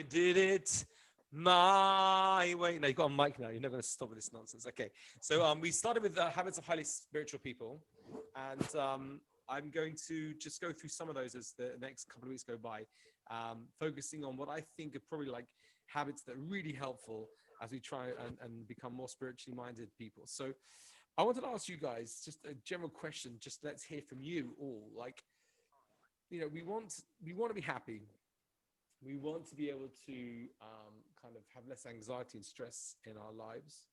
I did it my way. No, you got a mic now. You're never going to stop with this nonsense. Okay. So we started with habits of highly spiritual people. And I'm going to just go through some of those as the next couple of weeks go by, focusing on what I think are probably like habits that are really helpful as we try and become more spiritually minded people. So I wanted to ask you guys just a general question. Just let's hear from you all. Like, we want to be happy. We want to be able to kind of have less anxiety and stress in our lives.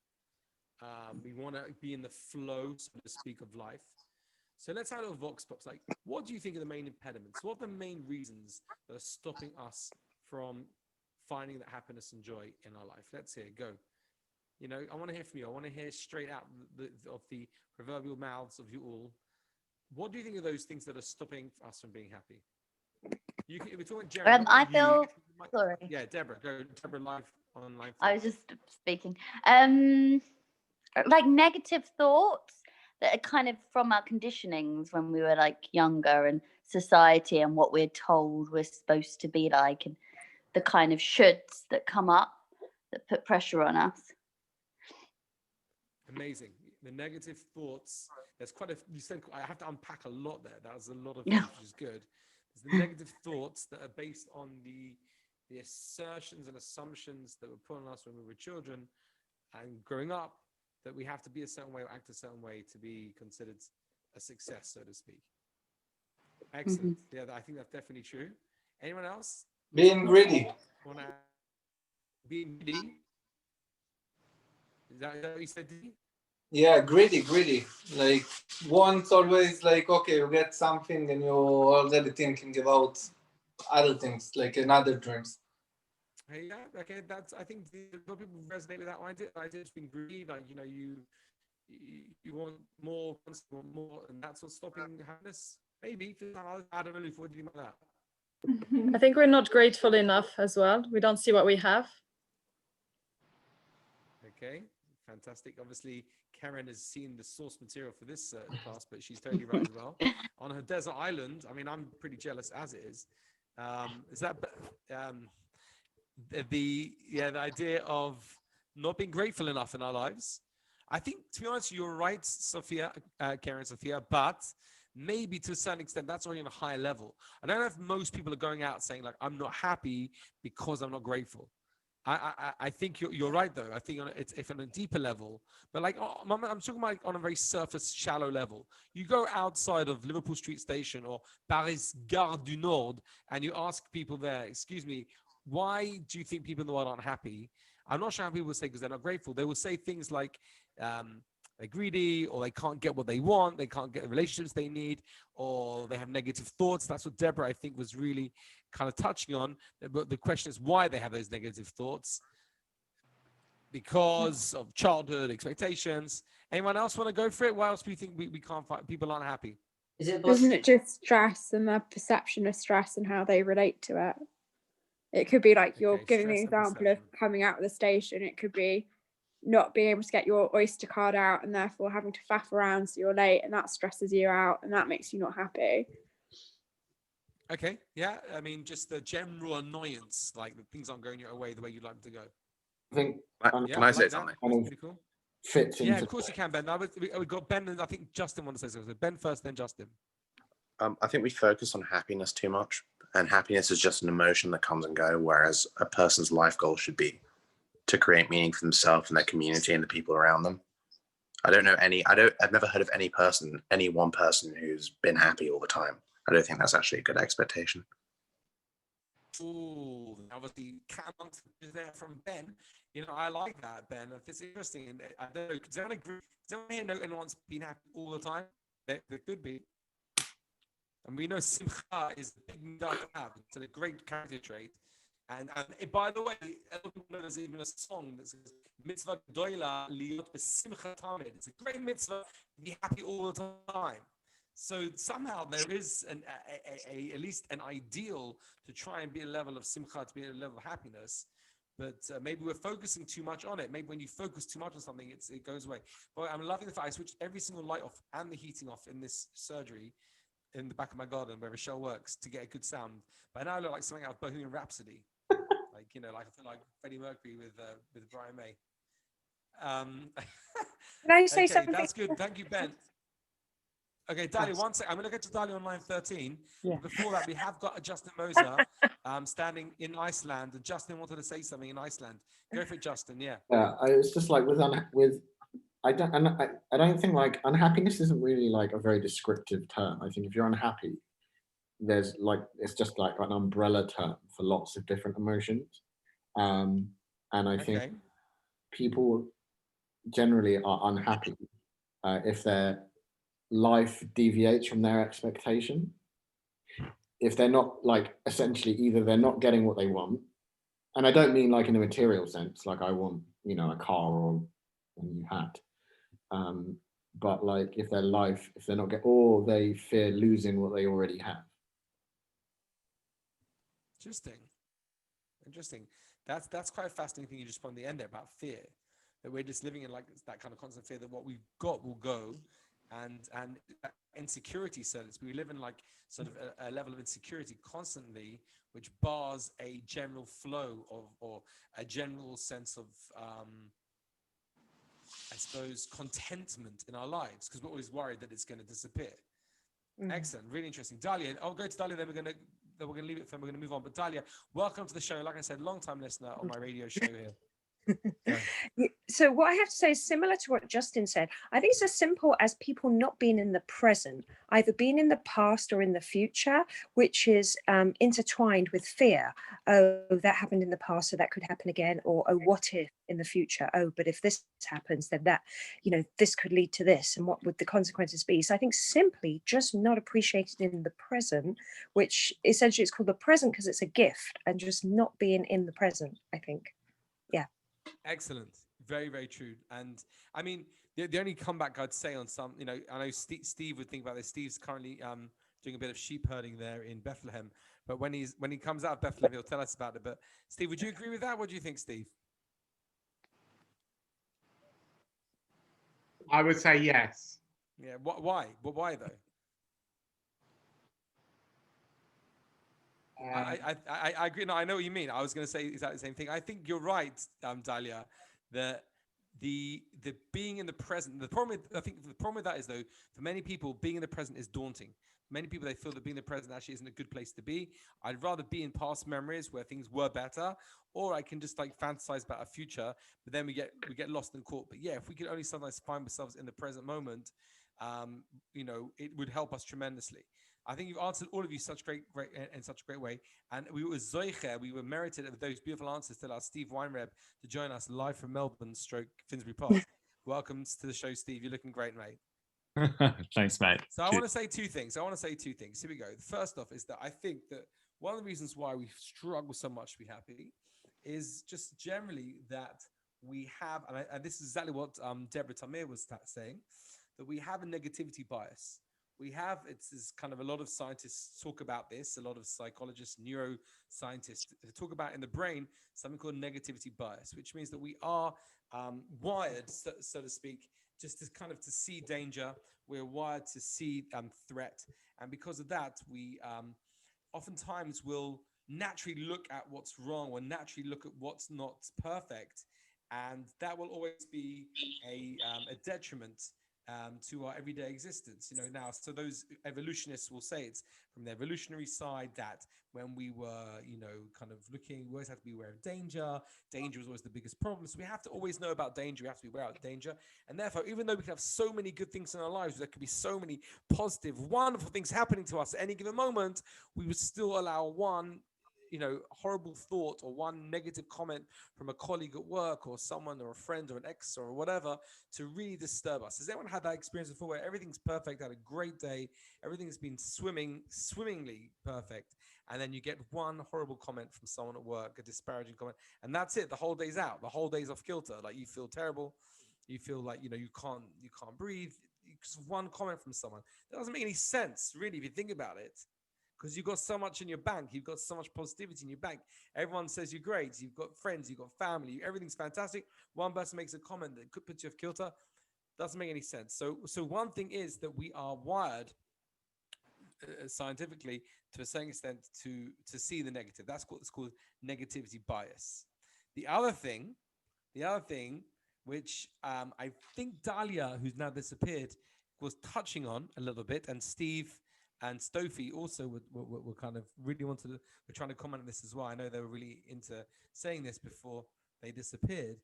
We want to be in the flow, so to speak, of life. So let's have a little vox pops. Like, what do you think are the main impediments? What are the main reasons that are stopping us from finding that happiness and joy in our life? Let's hear. Go. I want to hear from you. I want to hear straight out of the proverbial mouths of you all. What do you think are those things that are stopping us from being happy? We're talking Jeremy. I feel sorry. Yeah, Deborah. Go. Deborah live on live. I was just speaking. Like negative thoughts that are kind of from our conditionings when we were like younger, and society and what we're told we're supposed to be like, and the kind of shoulds that come up that put pressure on us. Amazing. The negative thoughts. There's you said I have to unpack a lot there. That was a lot of things, which is good. There's the negative thoughts that are based on the assertions and assumptions that were put on us when we were children and growing up, that we have to be a certain way or act a certain way to be considered a success, so to speak. Excellent. Yeah, I think that's definitely true. Anyone else? Being greedy. Being greedy? Is that what you said, D? Yeah, greedy. Like, want always like, okay, you get something and you're already thinking about other things, like another dreams. Hey, yeah, okay, I think a lot of people resonate with that idea. It's being greedy, like, you want more, and that's what's stopping happiness. Maybe. I don't know if what do you think about that? I think we're not grateful enough as well. We don't see what we have. Okay, fantastic. Obviously, Karen has seen the source material for this class, but she's totally right as well. On her desert island, I mean, I'm pretty jealous as it is. Is that the idea of not being grateful enough in our lives? I think, to be honest, you're right, Karen, Sophia, but maybe to a certain extent, that's already on a higher level. I don't know if most people are going out saying, like, I'm not happy because I'm not grateful. I think you're right, though. I think it's on a deeper level. But, like, I'm talking about on a very surface, shallow level. You go outside of Liverpool Street Station or Paris Gare du Nord, and you ask people there, excuse me, why do you think people in the world aren't happy? I'm not sure how people will say because they're not grateful. They will say things like they're greedy, or they can't get what they want, they can't get the relationships they need, or they have negative thoughts. That's what Deborah, I think, was really kind of touching on. But the question is why they have those negative thoughts. Because of childhood expectations. Anyone else want to go for it? Why else do you think we can't find people aren't happy? Isn't it just stress and their perception of stress and how they relate to it? It could be like you're giving an example of coming out of the station. It could be not being able to get your Oyster card out and therefore having to faff around so you're late, and that stresses you out and that makes you not happy. Okay, yeah. I mean, just the general annoyance, like the things aren't going your way the way you'd like them to go. I think. Can I say something? That's pretty cool. Fits into of course you can, Ben. We got Ben, and I think Justin wanted to say something. Ben first, then Justin. I think we focus on happiness too much, and happiness is just an emotion that comes and goes, whereas a person's life goal should be to create meaning for themselves and their community and the people around them. I've never heard of any one person who's been happy all the time. I don't think that's actually a good expectation. Ooh, obviously, amongst there from Ben. I like that, Ben. It's interesting. And I don't know, does anyone agree? Does anyone here know anyone's been happy all the time? There could be. And we know simcha is the big mitzvah to have. It's a great character trait. And by the way, a lot of people know there's even a song that says mitzvah gedola liot besimcha tamid. It's a great mitzvah to be happy all the time. So somehow there is at least an ideal to try and be a level of simcha, to be a level of happiness. But maybe we're focusing too much on it. Maybe when you focus too much on something, it goes away. But I'm loving the fact I switched every single light off and the heating off in this surgery in the back of my garden where Rochelle works to get a good sound. But now I look like something out of Bohemian Rhapsody. Like like I feel like Freddie Mercury with Brian May. Can I say Okay, something? that's good. Thank you, Ben. Okay, Dali, one sec. I'm going to get to Dali on line 13. Yeah. But before that, we have got a Justin Moser standing in Iceland. And Justin wanted to say something in Iceland. Go for it, Justin. Yeah. Yeah, it's just like I don't think like unhappiness isn't really like a very descriptive term. I think if you're unhappy, there's like it's just like an umbrella term for lots of different emotions. And I think people generally are unhappy if their life deviates from their expectation. If they're not like essentially either they're not getting what they want, and I don't mean like in a material sense, like I want, a car or a new hat. But like if their life, if they're not or they fear losing what they already have. Interesting. That's quite a fascinating thing you just put on the end there about fear. That we're just living in like that kind of constant fear that what we've got will go, and insecurity. So we live in like sort of a level of insecurity constantly, which bars a general flow or a general sense of I suppose contentment in our lives, because we're always worried that it's going to disappear. Excellent, really interesting. Dahlia, I'll go to Dahlia, then we're going to leave it for, we're going to move on. But Dahlia, welcome to the show. Like I said, long time listener on my radio show here. So what I have to say is similar to what Justin said. I think it's as simple as people not being in the present, either being in the past or in the future, which is intertwined with fear. Oh, that happened in the past, so that could happen again. Or, oh, what if in the future? Oh, but if this happens, then that, this could lead to this. And what would the consequences be? So I think simply just not appreciated in the present, which essentially is called the present because it's a gift, and just not being in the present, I think. Yeah. Excellent. Very, very true. And I mean, the only comeback I'd say on some, I know Steve would think about this. Steve's currently doing a bit of sheep herding there in Bethlehem. But when he comes out of Bethlehem, he'll tell us about it. But Steve, would you agree with that? What do you think, Steve? I would say yes. Yeah. Why? But why though? I agree. No, I know what you mean. I was going to say exactly the same thing. I think you're right, Dahlia, that the being in the present, the problem with that is, though, for many people, being in the present is daunting. Many people, they feel that being in the present actually isn't a good place to be. I'd rather be in past memories where things were better, or I can just like fantasize about a future, but then we get lost in court. But yeah, if we could only sometimes find ourselves in the present moment, it would help us tremendously. I think you've answered all of you in such a great way. And we were merited with those beautiful answers to our Steve Weinreb to join us live from Melbourne / Finsbury Park. Welcome to the show, Steve. You're looking great, mate. Thanks, mate. So I want to say two things. Here we go. First off is that I think that one of the reasons why we struggle so much to be happy is just generally that we have, and this is exactly what Deborah Tamir was saying, that we have a negativity bias. It's kind of a lot of scientists talk about this, a lot of psychologists, neuroscientists talk about in the brain something called negativity bias, which means that we are wired, so to speak, just to see danger. We're wired to see threat. And because of that, we oftentimes will naturally look at what's wrong or naturally look at what's not perfect. And that will always be a detriment to our everyday existence. Now, so those evolutionists will say it's from the evolutionary side that when we were, kind of looking, we always have to be aware of danger. Danger was always the biggest problem. So we have to always know about danger. We have to be aware of danger. And therefore, even though we can have so many good things in our lives, there could be so many positive, wonderful things happening to us at any given moment, we would still allow one horrible thought or one negative comment from a colleague at work or someone or a friend or an ex or whatever to really disturb us. Has anyone had that experience before where everything's perfect, had a great day, everything has been swimmingly perfect, and then you get one horrible comment from someone at work, a disparaging comment, and that's it, the whole day's out, the whole day's off kilter, like you feel terrible, you feel like you can't breathe because of one comment from someone. That doesn't make any sense, really, if you think about it. Because you've got so much in your bank. You've got so much positivity in your bank. Everyone says you're great. You've got friends. You've got family. Everything's fantastic. One person makes a comment that could put you off kilter. Doesn't make any sense. So one thing is that we are wired scientifically to a certain extent to see the negative. That's what it's called negativity bias. The other thing, which I think Dahlia, who's now disappeared, was touching on a little bit, and Steve and Stofi also were kind of really were trying to comment on this as well. I know they were really into saying this before they disappeared.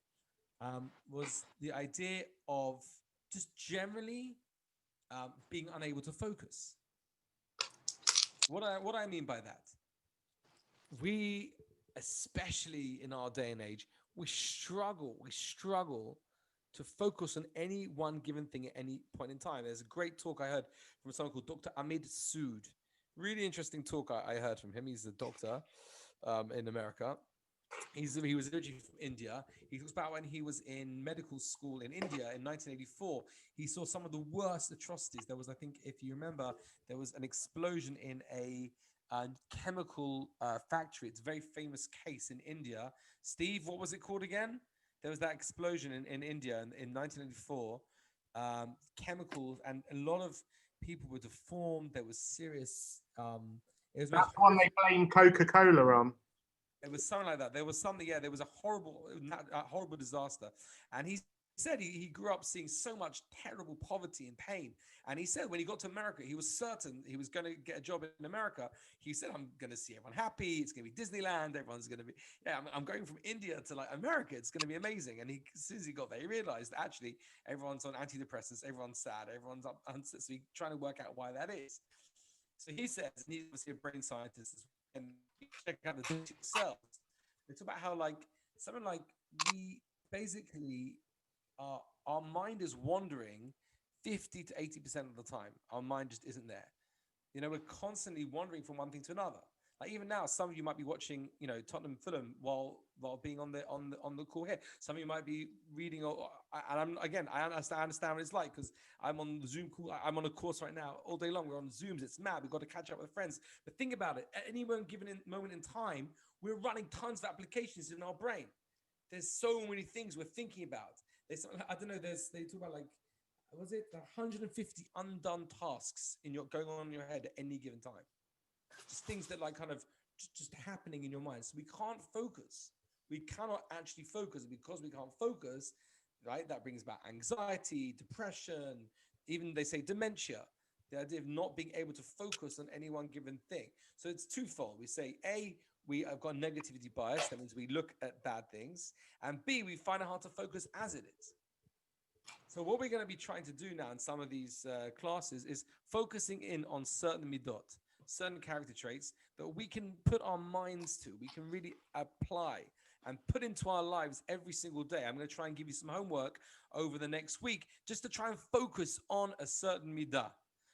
Was the idea of just generally being unable to focus. What I mean by that, we, especially in our day and age, we struggle to focus on any one given thing at any point in time. There's a great talk I heard from someone called Dr. Ahmed Sood. Really interesting talk I heard from him. He's a doctor in America. He was originally from India. He talks about when he was in medical school in India in 1984. He saw some of the worst atrocities. There was, I think, if you remember, there was an explosion in a chemical factory. It's a very famous case in India. Steve, what was it called again? There was that explosion in India in 1984. Chemicals, and a lot of people were deformed. There was serious. It was That's one they blame Coca-Cola on. It was something like that. There was something. Yeah, there was a horrible disaster. And he said he grew up seeing so much terrible poverty and pain. And he said when he got to America, he was certain he was going to get a job in America. He said, I'm going to see everyone happy. It's going to be Disneyland. Everyone's going to be, I'm going from India to like America. It's going to be amazing. And as soon as he got there, he realized actually everyone's on antidepressants. Everyone's sad. Everyone's up. So he's trying to work out why that is. So he says, and he's obviously a brain scientist, and check out the cells. They talk about how something like we basically our mind is wandering 50 to 80% of the time. Our mind just isn't there. We're constantly wandering from one thing to another. Like even now, some of you might be watching, Tottenham Fulham while being on the call here. Some of you might be reading, and I understand what it's like because I'm on the Zoom call. I'm on a course right now all day long. We're on Zooms. It's mad. We've got to catch up with friends. But think about it. At any moment in time, we're running tons of applications in our brain. There's so many things we're thinking about. I don't know. They talk about was it 150 undone tasks going on in your head at any given time. Just things that kind of just happening in your mind. So we can't focus. We cannot actually focus. Because we can't focus, right? That brings about anxiety, depression, even they say dementia. The idea of not being able to focus on any one given thing. So it's twofold. We say, A, we have got negativity bias. That means we look at bad things. And B, we find it hard to focus as it is. So what we're going to be trying to do now in some of these classes is focusing in on certain midot, certain character traits that we can put our minds to, we can really apply and put into our lives every single day. I'm going to try and give you some homework over the next week just to try and focus on a certain midah,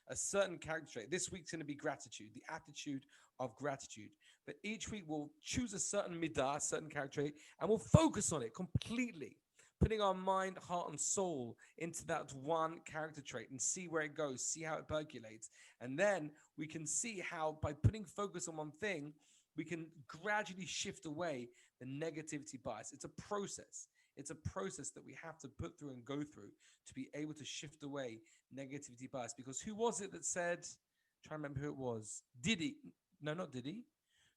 a certain character trait. This week's going to be gratitude, the attitude of gratitude. But each week we'll choose a certain midah, a certain character trait, and we'll focus on it completely, putting our mind, heart, and soul into that one character trait and see where it goes, see how it percolates. And then we can see how by putting focus on one thing, we can gradually shift away the negativity bias. It's a process. It's a process that we have to put through and go through to be able to shift away negativity bias. Because who was it that said, try to remember who it was, Diddy? No, not Diddy.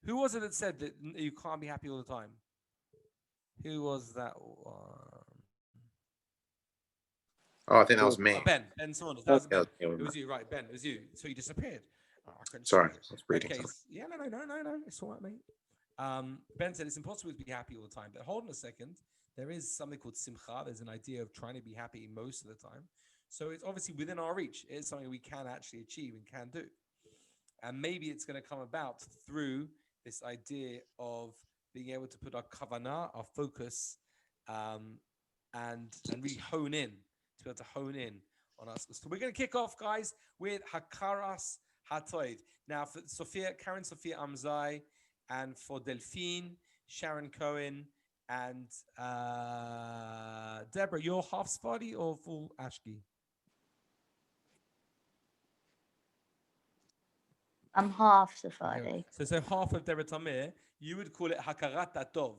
Who was it that said that you can't be happy all the time? Who was that one? Oh, I think that was me. Ben Saunders. That was Ben. It was you, right? Ben, it was you. So you disappeared. Oh, sorry, I was reading okay. something. Yeah, no. It's all right, mate. Ben said it's impossible to be happy all the time. But hold on a second. There is something called simcha. There's an idea of trying to be happy most of the time. So it's obviously within our reach. It's something we can actually achieve and can do. And maybe it's going to come about through this idea of being able to put our kavanah, our focus, and really hone in, to be able to hone in on us. So we're going to kick off, guys, with Hakaras Hatoid. Now, for Karen Sophia Amzai, and for Delphine, Sharon Cohen, and Deborah, you're half Sephardi or full Ashki? I'm half Sephardi. So half of Deborah Tamir, you would call it Hakarat Atov.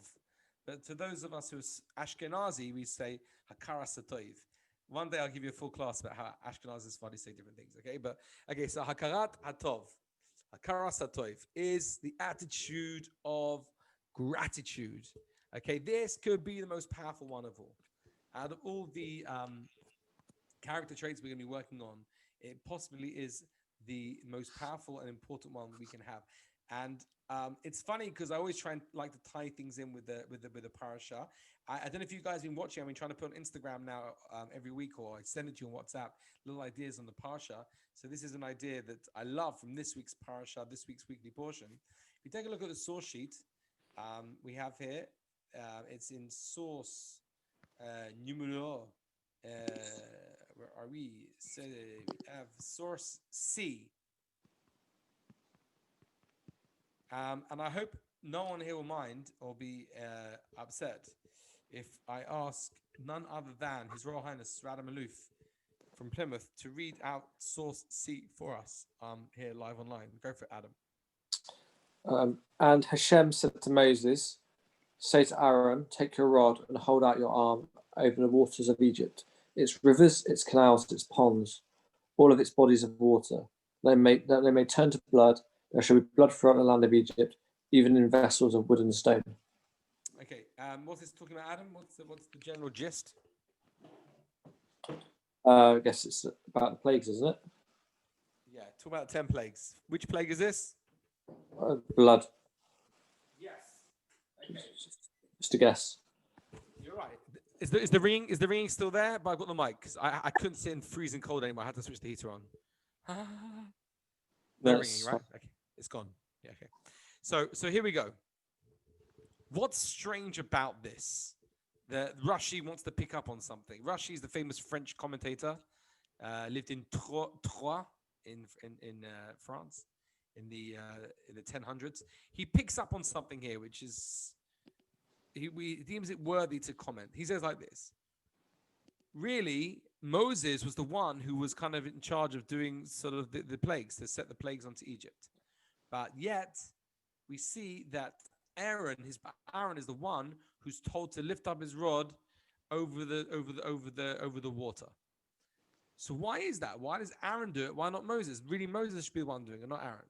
But to those of us who are Ashkenazi, we say Hakaras Hatoiv. One day I'll give you a full class about how Ashkenazi and Sephardi say different things, okay? So Hakarat Hatov. Hakaras hatov is the attitude of gratitude. Okay, this could be the most powerful one of all. Out of all the character traits we're going to be working on, it possibly is the most powerful and important one we can have. And it's funny because I always try and like to tie things in with the parasha. I don't know if you guys have been watching. I've been trying to put on Instagram now every week, or I send it to you on WhatsApp, little ideas on the parasha. So this is an idea that I love from this week's parasha, this week's weekly portion. If you take a look at the source sheet, we have here, it's in source numero. Where are we? So we have source C. And I hope no one here will mind or be upset if I ask none other than His Royal Highness Radha Maloof from Plymouth to read out source C for us here live online. Go for it, Adam. And Hashem said to Moses, say to Aaron, take your rod and hold out your arm over the waters of Egypt, its rivers, its canals, its ponds, all of its bodies of water. They may turn to blood. There shall be blood throughout the land of Egypt, even in vessels of wood and stone. Okay, what's this talking about, Adam? What's the general gist? I guess it's about the plagues, isn't it? Yeah, talk about 10 plagues. Which plague is this? Blood. Yes. Okay. Just a guess. You're right. Is the ringing still there? But I've got the mic because I couldn't sit in freezing cold anymore. I had to switch the heater on. No ringing, right? Okay, it's gone. Yeah. Okay. So here we go. What's strange about this? That Rashi wants to pick up on something. Rashi is the famous French commentator. Lived in Troyes in France in the 1000s. He picks up on something here, which is he deems it worthy to comment. He says like this: really, Moses was the one who was kind of in charge of doing sort of the plagues, to set the plagues onto Egypt. But yet, we see that Aaron is the one who's told to lift up his rod over the water. So why is that? Why does Aaron do it? Why not Moses? Really, Moses should be the one doing it, not Aaron.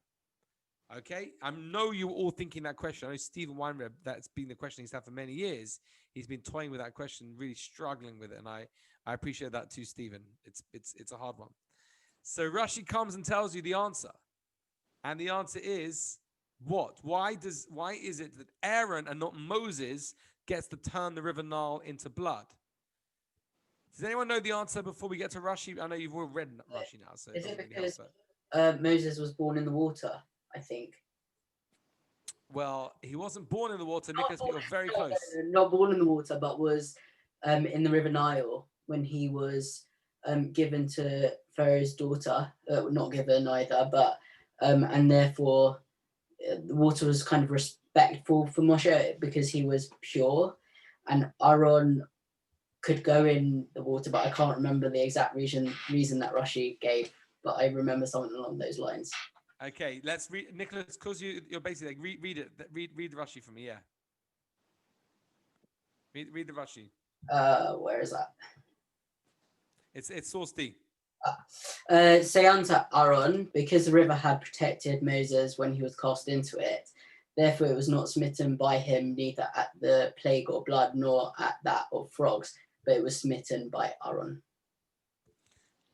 Okay, I know you're all thinking that question. I know Stephen Weinreb, that's been the question he's had for many years. He's been toying with that question, really struggling with it, and I appreciate that too, Stephen. It's a hard one. So Rashi comes and tells you the answer, and the answer is what? Why is it that Aaron and not Moses gets to turn the river Nile into blood? Does anyone know the answer before we get to Rashi? I know you've all read Rashi now, so is it really because help, Moses was born in the water? I think. Well, he wasn't born in the water, Nicholas, but you're very close. Not born in the water, but was in the River Nile when he was given to Pharaoh's daughter. Not given either, but and therefore the water was kind of respectful for Moshe because he was pure, and Aaron could go in the water, but I can't remember the exact reason that Rashi gave, but I remember something along those lines. Okay, let's read, Nicholas, because you're basically like, read it. Read the Rashi for me, yeah. Read the Rashi. Where is that? It's source D. Say unto Aaron, because the river had protected Moses when he was cast into it, therefore it was not smitten by him neither at the plague or blood nor at that of frogs, but it was smitten by Aaron.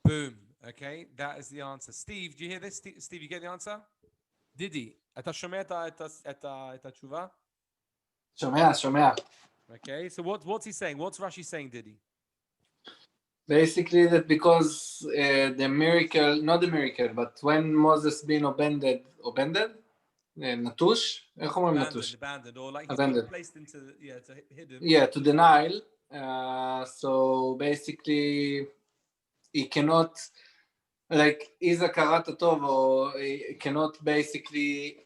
Boom. Okay, that is the answer. Steve, do you hear this? Steve, you get the answer? Didi, אתה שומע את התשובה? שומע. Okay, so what's he saying? What's Rashi saying, Didi? Basically that because the miracle, not the miracle, but when Moses been abandoned, נטוש? איך אומרים נטוש? Abandoned, or like abandoned. Placed into, to hidden. Yeah, to the Nile. So basically, he cannot, like, he's a karata tov, or he cannot basically,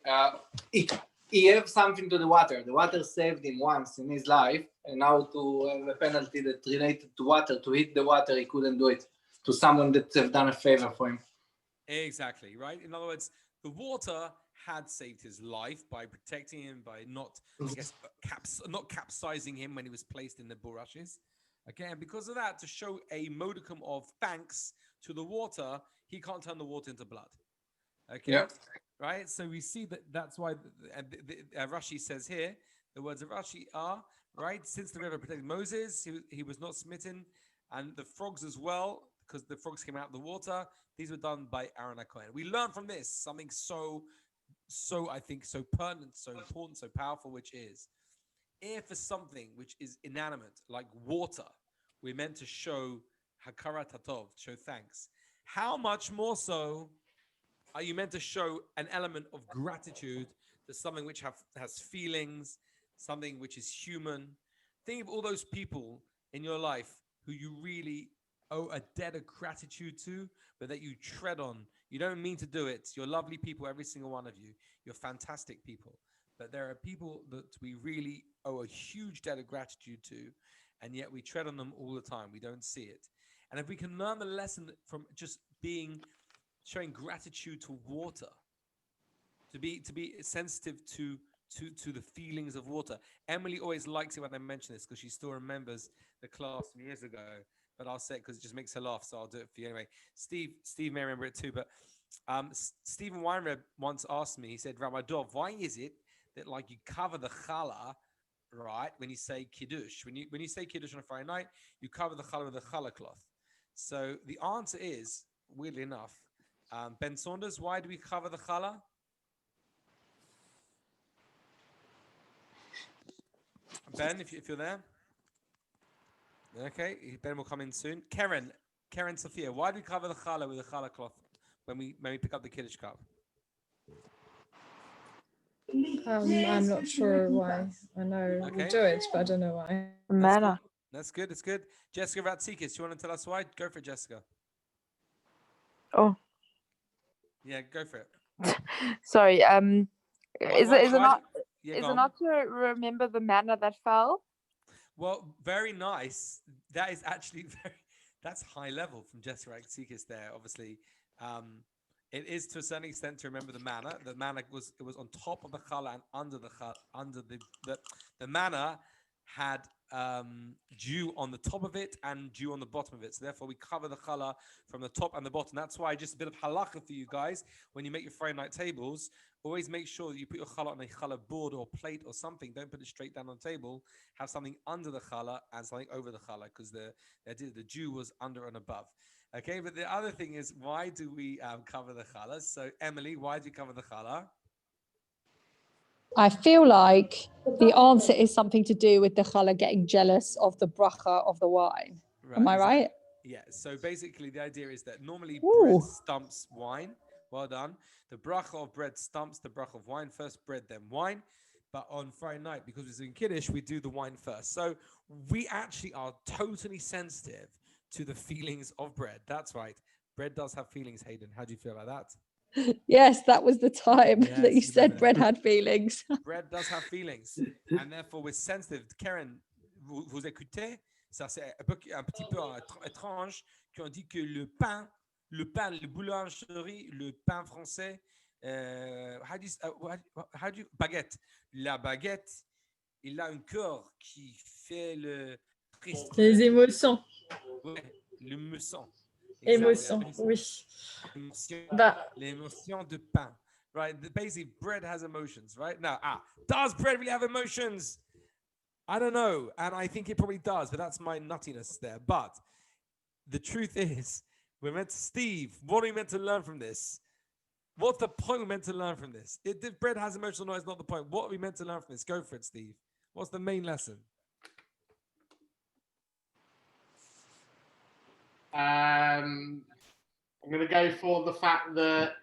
he have something to the water. The water saved him once in his life, and now to have a penalty that related to water, to hit the water, he couldn't do it to someone that have done a favor for him. Exactly, right? In other words, the water had saved his life by protecting him, by not, I guess, not capsizing him when he was placed in the bulrushes. Okay, and because of that, to show a modicum of thanks to the water, he can't turn the water into blood. Okay. Yeah. Right. So we see that that's why Rashi says here, the words of Rashi are, right, since the river protected Moses, he was not smitten, and the frogs as well, because the frogs came out of the water. These were done by Aaron HaKohen. We learn from this something so I think so pertinent, so important, so powerful, which is if for something which is inanimate, like water, we're meant to show hakarat hatov, show thanks. How much more so are you meant to show an element of gratitude to something which has feelings, something which is human? Think of all those people in your life who you really owe a debt of gratitude to, but that you tread on. You don't mean to do it. You're lovely people, every single one of you. You're fantastic people. But there are people that we really owe a huge debt of gratitude to, and yet we tread on them all the time. We don't see it. And if we can learn the lesson from just showing gratitude to water, to be sensitive to the feelings of water. Emily always likes it when I mention this because she still remembers the class from years ago. But I'll say it because it just makes her laugh, so I'll do it for you anyway. Steve may remember it too, but Stephen Weinreb once asked me. He said, "Rabbi Dov, why is it that like you cover the challah, right, when you say kiddush? When you say kiddush on a Friday night, you cover the challah with a challah cloth." So the answer is, weirdly enough, Ben Saunders, why do we cover the challah? Ben, if you're there. Okay, Ben will come in soon. Karen Sophia, why do we cover the challah with a challah cloth when we pick up the kiddush cup? I'm not sure why. I know we do it, but I don't know why. Manna. That's good. It's good. Jessica Ratsikis, do you want to tell us why? Go for it, Jessica. Oh, Yeah, go for it. sorry. Is it not to remember the manna that fell? Well, very nice. That is actually that's high level from Jessica Ratsikis there. Obviously, it is to a certain extent to remember the manna. The manna was on top of the challah and under the manna had dew on the top of it and dew on the bottom of it. So therefore we cover the challah from the top and the bottom. That's why, just a bit of halacha for you guys, when you make your Friday night tables, always make sure that you put your challah on a challah board or plate or something. Don't put it straight down on the table. Have something under the challah and something over the challah, because the dew was under and above. Okay, but the other thing is, why do we cover the challah? So Emily, why do you cover the challah? I feel like the answer is something to do with the challah getting jealous of the bracha of the wine. Right, Am I right? Yeah. So basically, the idea is that normally Ooh. bread stumps wine. Well done. The bracha of bread stumps the bracha of wine. First bread, then wine. But on Friday night, because we're doing Kiddush, we do the wine first. So we actually are totally sensitive to the feelings of bread. That's right. Bread does have feelings, Hayden. How do you feel about that? Yes, that was the time Yes, that you said remember bread that. had feelings. Bread does have feelings, and therefore we're sensitive. Karen, vous écoutez? Ça, c'est un petit peu étrange qu'on dit que le pain, le boulangerie, le pain français, how do you baguette? La baguette, il a un cœur qui fait le triste. Les émotions. Ouais, l'émotion. Émotion, oui. L'émotion de pain. Right, basically bread has emotions, right? Now, does bread really have emotions? I don't know, and I think it probably does, but that's my nuttiness there. But the truth is, we're meant to, Steve, what are we meant to learn from this? What's the point we're meant to learn from this? If bread has emotional noise, not the point. What are we meant to learn from this? Go for it, Steve. What's the main lesson? I'm going to go for the fact that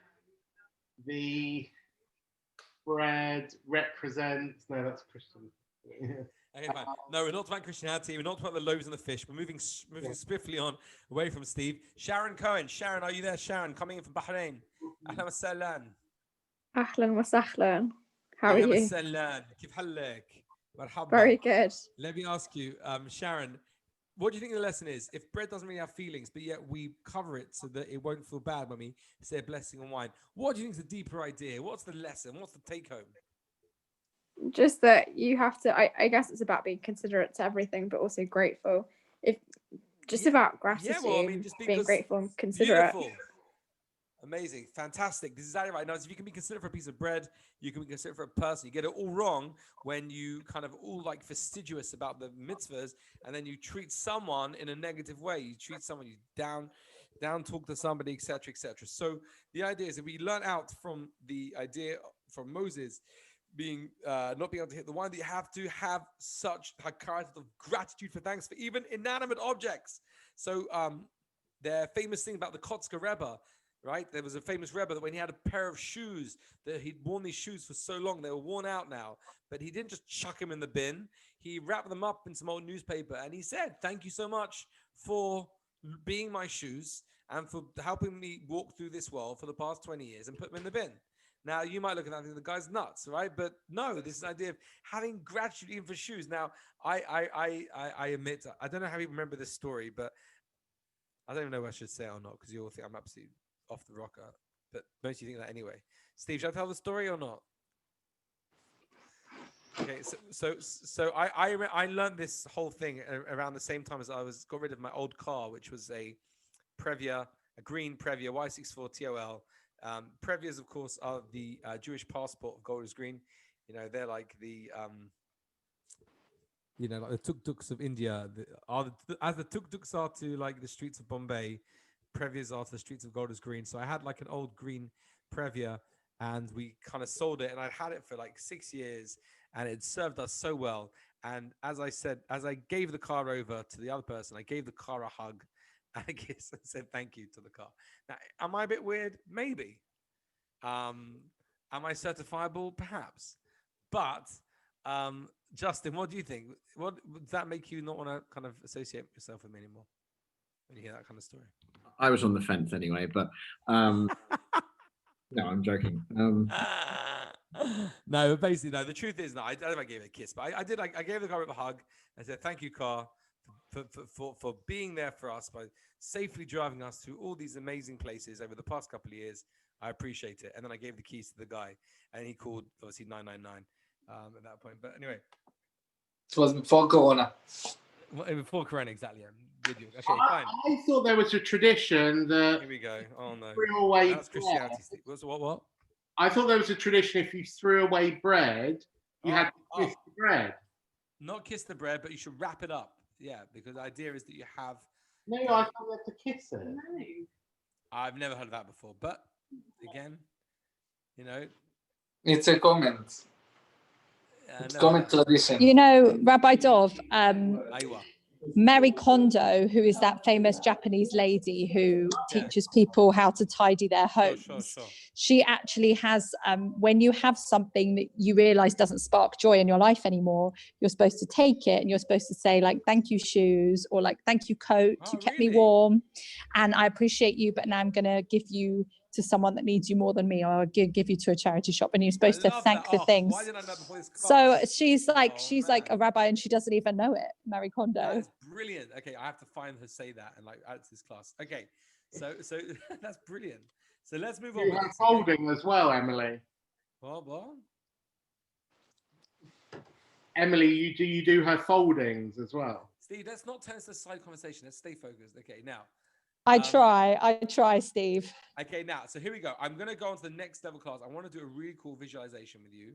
the bread represents. No, that's Christian. Okay, fine. No, we're not talking about Christianity. We're not talking about the loaves and the fish. We're moving swiftly on away from Steve. Sharon Cohen. Sharon, are you there? Sharon, coming in from Bahrain. Ahlan wa sahlan. Ahlan wa sahlan. How are Ahlan wa you? sahlan. Kif halak? Marhaba. Very good. Let me ask you, Sharon, what do you think the lesson is? If bread doesn't really have feelings, but yet we cover it so that it won't feel bad when we say a blessing on wine, what do you think is the deeper idea? What's the lesson? What's the take home? Just that you have to, I guess it's about being considerate to everything, but also grateful. About gratitude, well, I mean, just being grateful and considerate. Beautiful. Amazing. Fantastic. This is exactly right. Now, if you can be considered for a piece of bread, you can be considered for a person. You get it all wrong when you kind of all like fastidious about the mitzvahs, and then you treat someone in a negative way. You treat someone, you down talk to somebody, etc., etc. So the idea is that we learn out from the idea from Moses being not being able to hit the wine, that you have to have such hakarat of gratitude for thanks for even inanimate objects. So their famous thing about the Kotzker Rebbe, right? There was a famous Rebbe that when he had a pair of shoes, that he'd worn these shoes for so long, they were worn out now, but he didn't just chuck them in the bin. He wrapped them up in some old newspaper and he said, "Thank you so much for being my shoes and for helping me walk through this world for the past 20 years," and put them in the bin. Now, you might look at that and think the guy's nuts, right? But no, this is the idea of having gratitude even for shoes. Now, I admit, I don't know how you remember this story, but I don't even know what I should say or not, because you all think I'm absolutely off the rocker. But most of you think that anyway. Steve, should I tell the story or not? Okay, so I learned this whole thing around the same time as I got rid of my old car, which was a Previa, a green Previa Y64 TOL. Previas, of course, are the Jewish passport of Golders Green. You know, they're like the like the tuk-tuks of India. As the tuk-tuks are to like the streets of Bombay, Previas are to the streets of Golders Green. So I had like an old green Previa, and we kind of sold it, and I'd had it for like 6 years, and it served us so well. And as I said, as I gave the car over to the other person, I gave the car a hug and a kiss and said thank you to the car. Now, am I a bit weird? Maybe. Am I certifiable? Perhaps. But Justin, what do you think? What does that make you not want to kind of associate yourself with me anymore when you hear that kind of story? I was on the fence anyway, but no, I'm joking. No, but basically, no. The truth is, no. I don't know if I gave it a kiss, but I did. I gave the car a hug. I said, "Thank you, car, for being there for us by safely driving us to all these amazing places over the past couple of years. I appreciate it." And then I gave the keys to the guy, and he called obviously 999 at that point. But anyway, it was before Corona. Before Corona, exactly. With you. Okay, fine. I thought there was a tradition that. Here we go. Oh no, threw away that's Christianity. What? I thought there was a tradition if you threw away bread, you had to kiss the bread. Not kiss the bread, but you should wrap it up. Yeah, because the idea is that you have. No, I thought you had to kiss it. No. I've never heard of that before, but again, it's a comment. It's common tradition. You know, Rabbi Dov, Mary Kondo, who is that famous Japanese lady who teaches people how to tidy their homes. Sure. She actually has, when you have something that you realize doesn't spark joy in your life anymore, you're supposed to take it and you're supposed to say like, "Thank you, shoes," or like, "Thank you, coat. You kept me warm and I appreciate you, but now I'm going to give you to someone that needs you more than me, or give you to a charity shop," and you're supposed to thank the things. Why didn't I know before this class? So she's like a rabbi and she doesn't even know it, Mary Kondo. That's brilliant. Okay, I have to find her say that and like add to this class. Okay, so that's brilliant. So let's move on. You have folding as well, Emily. What? Emily, you do her foldings as well. Steve, let's not turn this to a side conversation. Let's stay focused. Okay, now. I try, Steve. Okay, now, so here we go. I'm going to go on to the next level class. I want to do a really cool visualization with you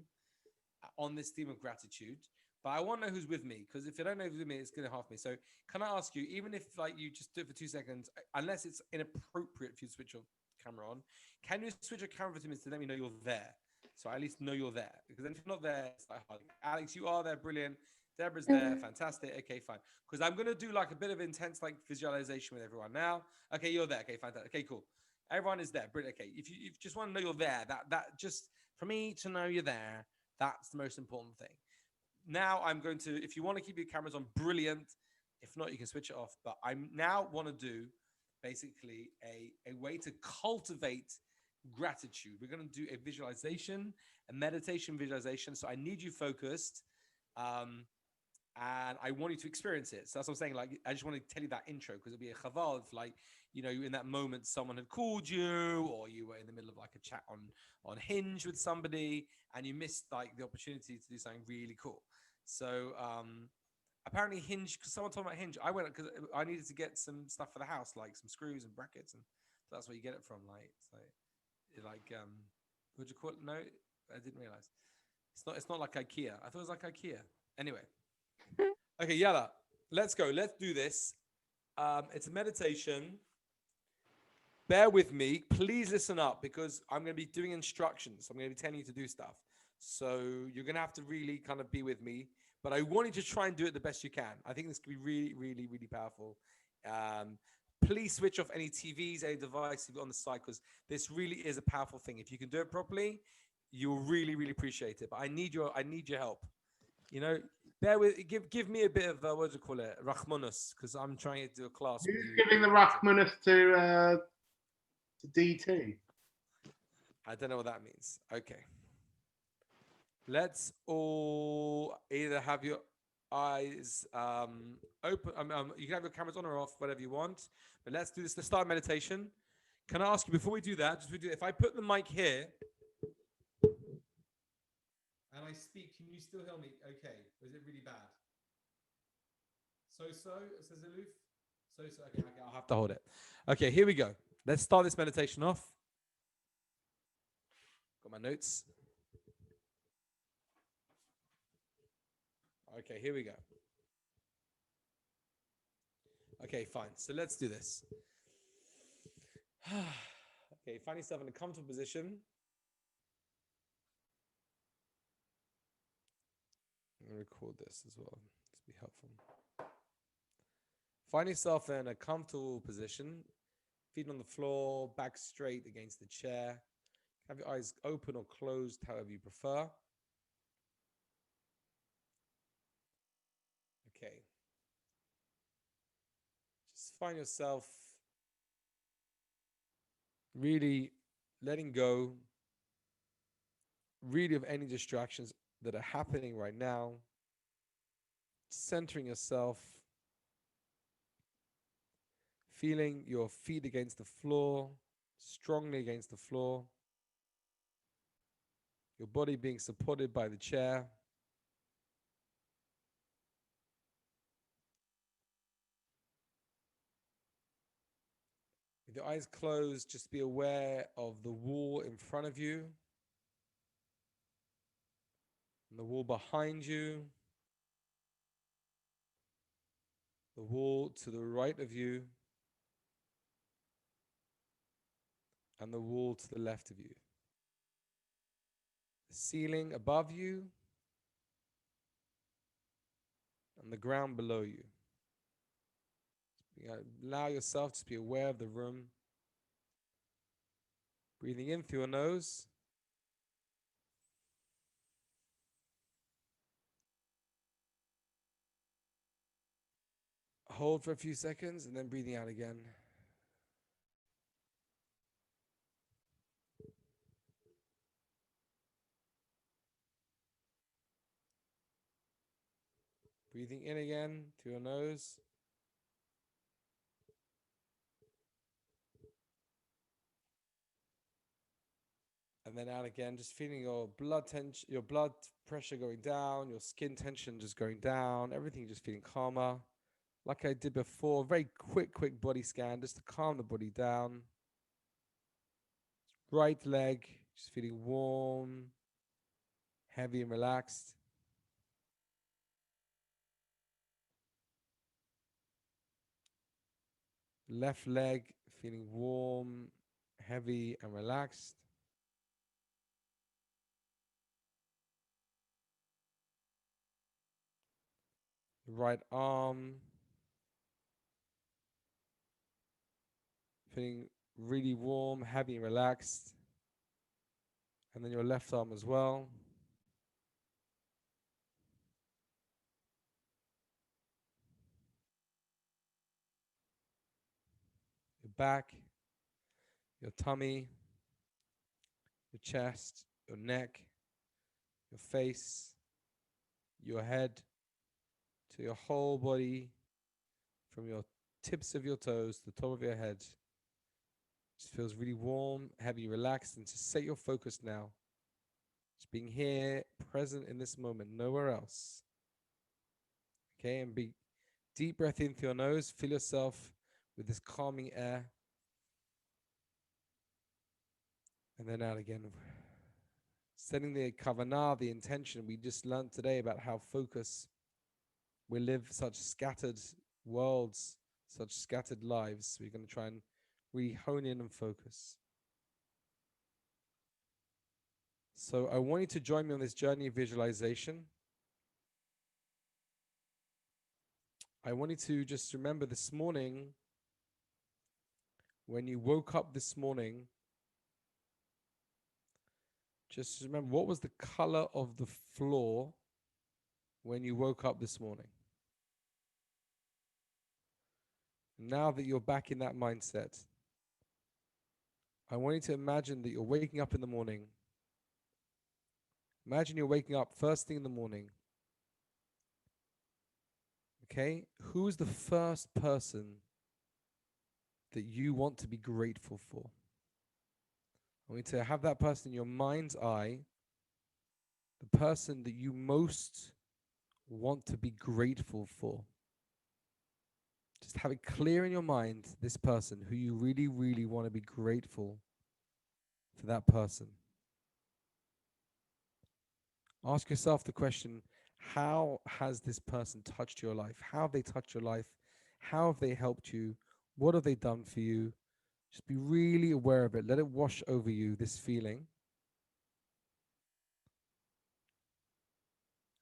on this theme of gratitude. But I want to know who's with me, because if you don't know who's with me, it's going to half me. So can I ask you, even if like you just do it for 2 seconds, unless it's inappropriate for you to switch your camera on, can you switch your camera for 2 minutes to let me know you're there? So I at least know you're there. Because then if you're not there, it's like, Alex, you are there, brilliant. Deborah's there, fantastic. Okay, fine. Because I'm going to do like a bit of intense like visualization with everyone now. Okay, you're there. Okay, fantastic. Okay, cool. Everyone is there. Brilliant. Okay, if you just want to know you're there, that just for me to know you're there, that's the most important thing. Now I'm going to, if you want to keep your cameras on, brilliant. If not, you can switch it off. But I now want to do basically a way to cultivate gratitude. We're going to do a visualization, a meditation visualization. So I need you focused. And I want you to experience it. So that's what I'm saying. Like, I just want to tell you that intro because it'd be a chaval if, like, in that moment someone had called you, or you were in the middle of like a chat on Hinge with somebody, and you missed like the opportunity to do something really cool. So apparently Hinge, because someone told me about Hinge, I went because I needed to get some stuff for the house, like some screws and brackets and That's where you get it from. Like what do you call it? No, I didn't realize. It's not like IKEA. I thought it was like IKEA. Anyway. Okay, yalla. Let's go. Let's do this. It's a meditation. Bear with me. Please listen up because I'm going to be doing instructions. I'm going to be telling you to do stuff. So you're going to have to really kind of be with me. But I want you to try and do it the best you can. I think this could be really, really, really powerful. Please switch off any TVs, any devices on the side because this really is a powerful thing. If you can do it properly, you'll really, really appreciate it. But I need your help. You know, bear with. Give me a bit of what do you call it, Rachmanus, because I'm trying to do a class. Who's giving the Rachmanus to DT? I don't know what that means. Okay. Let's all either have your eyes open. You can have your cameras on or off, whatever you want. But let's do this. Let's start meditation. Can I ask you before we do that? If I put the mic here and I speak, can you still hear me? Okay. Or is it really bad? So it says aloof. Okay. I'll have to hold it. Okay. Here we go. Let's start this meditation off. Got my notes. Okay, here we go. Okay, fine. So let's do this. Okay, find yourself in a comfortable position. I'm going to record this as well. This will be helpful. Find yourself in a comfortable position. Feet on the floor, back straight against the chair. Have your eyes open or closed, however you prefer. Okay. Just find yourself really letting go, really of any distractions that are happening right now. Centering yourself, feeling your feet against the floor, strongly against the floor. Your body being supported by the chair. With your eyes closed, just be aware of the wall in front of you, and the wall behind you, the wall to the right of you, and the wall to the left of you. The ceiling above you, and the ground below you. Allow yourself to be aware of the room. Breathing in through your nose. Hold for a few seconds and then breathing out again. Breathing in again through your nose. And then out again, just feeling your blood tension, your blood pressure going down, your skin tension just going down, everything just feeling calmer. Like I did before, very quick body scan just to calm the body down. Right leg, just feeling warm, heavy and relaxed. Left leg, feeling warm, heavy and relaxed. Right arm, feeling really warm, heavy and relaxed. And then your left arm as well. Your back, your tummy, your chest, your neck, your face, your head, to your whole body, from your tips of your toes to the top of your head. Just feels really warm, heavy, relaxed, and just set your focus now. Just being here, present in this moment, nowhere else. Okay, and be deep breath in through your nose. Fill yourself with this calming air. And then out again. Setting the kavanah, the intention. We just learned today about how focus. We live such scattered worlds, such scattered lives. We're going to try and really hone in and focus. So I want you to join me on this journey of visualization. I want you to just remember this morning, when you woke up this morning, just remember, what was the color of the floor when you woke up this morning? Now that you're back in that mindset, I want you to imagine that you're waking up in the morning. Imagine you're waking up first thing in the morning. Okay? Who's the first person that you want to be grateful for? I want you to have that person in your mind's eye, the person that you most want to be grateful for. Just have it clear in your mind, this person who you really, really want to be grateful for that person. Ask yourself the question, how has this person touched your life? How have they touched your life? How have they helped you? What have they done for you? Just be really aware of it. Let it wash over you, this feeling.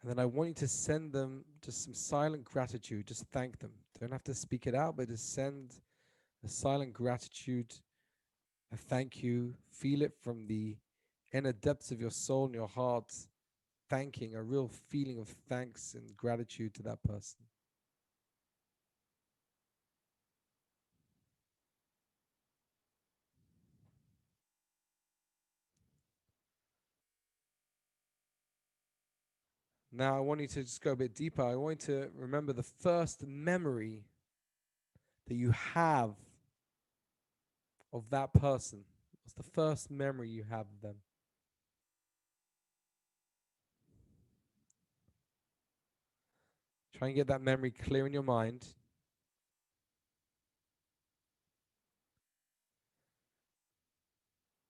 And then I want you to send them just some silent gratitude. Just thank them. Don't have to speak it out, but just send a silent gratitude, a thank you. Feel it from the inner depths of your soul and your heart, thanking, a real feeling of thanks and gratitude to that person. Now I want you to just go a bit deeper. I want you to remember the first memory that you have of that person. What's the first memory you have of them? Try and get that memory clear in your mind.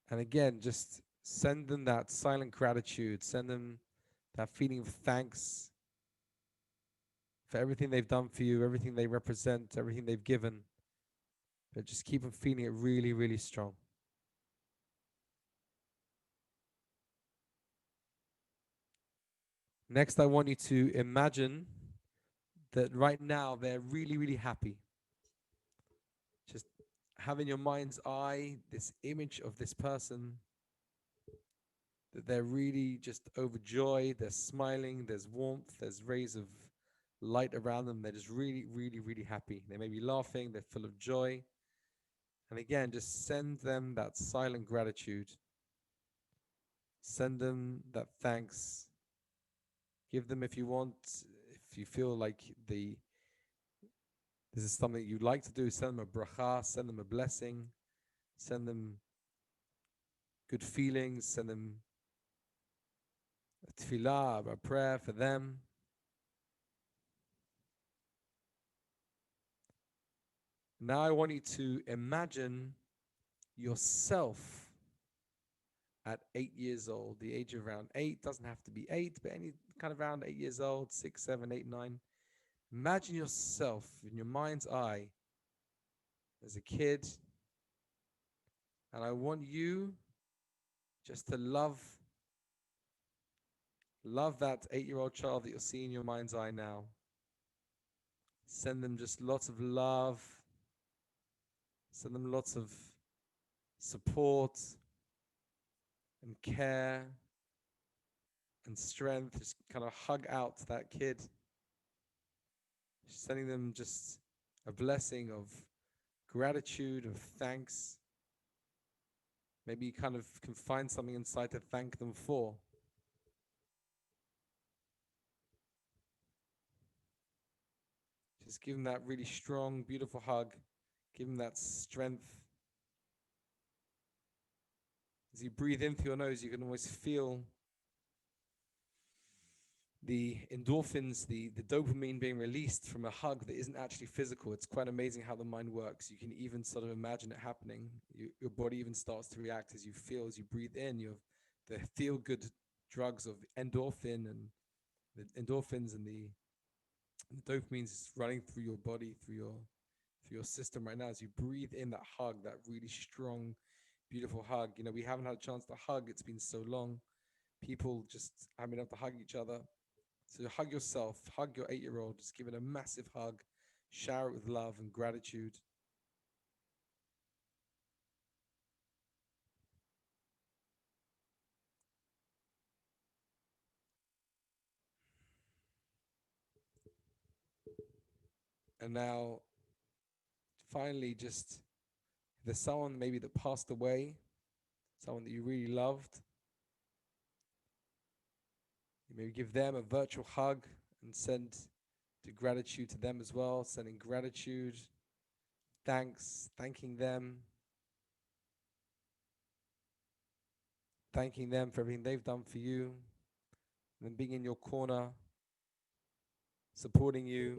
And again, just send them that silent gratitude. Send them that feeling of thanks for everything they've done for you, everything they represent, everything they've given. But just keep them feeling it really, really strong. Next, I want you to imagine that right now they're really, really happy. Just have in your mind's eye this image of this person, that they're really just overjoyed, they're smiling, there's warmth, there's rays of light around them. They're just really, really, really happy. They may be laughing, they're full of joy. And again, just send them that silent gratitude. Send them that thanks. Give them, if you want, if you feel like this is something you'd like to do, send them a bracha, send them a blessing, send them good feelings, send them a tefillah, a prayer for them. Now I want you to imagine yourself at 8 years old, the age of around 8, doesn't have to be 8, but any kind of around 8 years old, 6, 7, 8, 9. Imagine yourself in your mind's eye as a kid, and I want you just to love that 8-year-old child that you're seeing in your mind's eye now. Send them just lots of love. Send them lots of support and care and strength. Just kind of hug out that kid. Sending them just a blessing of gratitude, of thanks. Maybe you kind of can find something inside to thank them for. Just give them that really strong, beautiful hug. Give them that strength. As you breathe in through your nose, you can always feel the endorphins, the dopamine being released from a hug that isn't actually physical. It's quite amazing how the mind works. You can even sort of imagine it happening. Your body even starts to react as you feel, as you breathe in. You have the feel-good drugs of endorphin and the endorphins and the dopamine is running through your body, through your system right now as you breathe in that hug, that really strong, beautiful hug. You know, we haven't had a chance to hug. It's been so long. People just haven't been able to hug each other. So hug yourself, hug your 8-year-old, just give it a massive hug, shower it with love and gratitude. And now, finally, just if there's someone maybe that passed away, someone that you really loved, you maybe give them a virtual hug and send the gratitude to them as well, sending gratitude, thanks, thanking them for everything they've done for you, and then being in your corner, supporting you.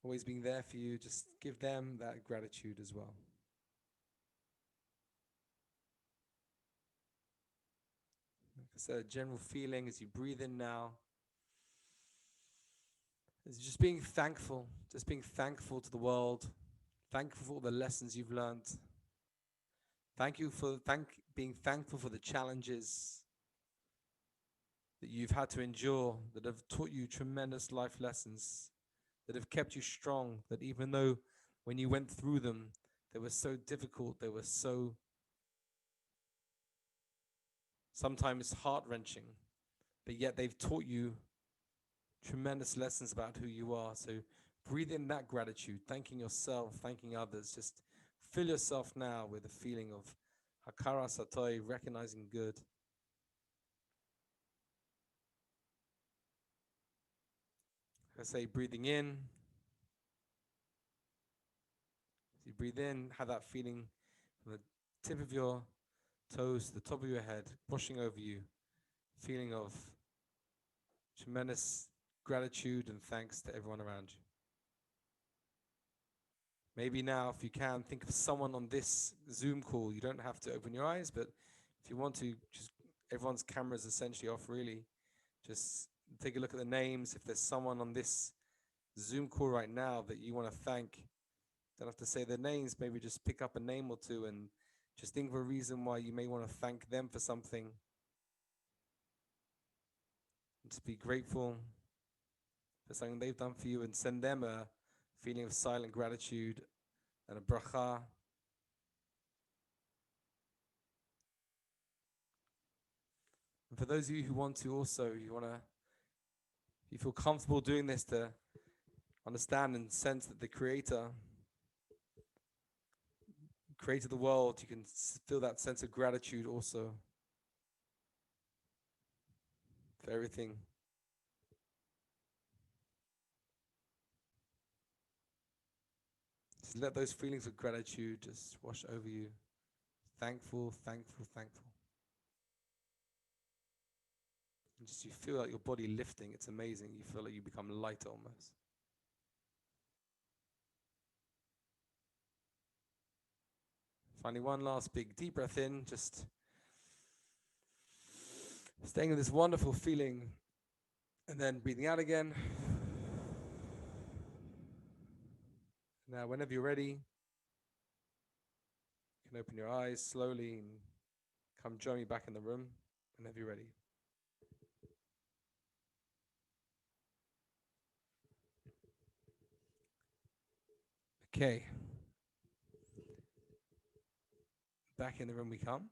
Always being there for you, just give them that gratitude as well. Like I said, a general feeling as you breathe in now is just being thankful to the world, thankful for all the lessons you've learned. Being thankful for the challenges that you've had to endure, that have taught you tremendous life lessons, that have kept you strong, that even though when you went through them, they were so difficult, they were so sometimes heart-wrenching, but yet they've taught you tremendous lessons about who you are. So breathe in that gratitude, thanking yourself, thanking others. Just fill yourself now with a feeling of Hakara Satoi, recognizing good. I say breathing in. As you breathe in, have that feeling from the tip of your toes to the top of your head, washing over you, feeling of tremendous gratitude and thanks to everyone around you. Maybe now, if you can, think of someone on this Zoom call. You don't have to open your eyes, but if you want to, just everyone's camera is essentially off, really. Just take a look at the names. If there's someone on this Zoom call right now that you want to thank, don't have to say their names. Maybe just pick up a name or two and just think of a reason why you may want to thank them for something. Just be grateful for something they've done for you and send them a feeling of silent gratitude and a bracha. And for those of you who want to also, you feel comfortable doing this to understand and sense that the Creator created the world, you can feel that sense of gratitude also for everything. Just let those feelings of gratitude just wash over you. Thankful, thankful, thankful. And just you feel like your body lifting. It's amazing. You feel like you become lighter almost. Finally, one last big deep breath in, just staying in this wonderful feeling, and then breathing out again. Now, whenever you're ready, you can open your eyes slowly and come join me back in the room whenever you're ready. Okay. Back in the room we come.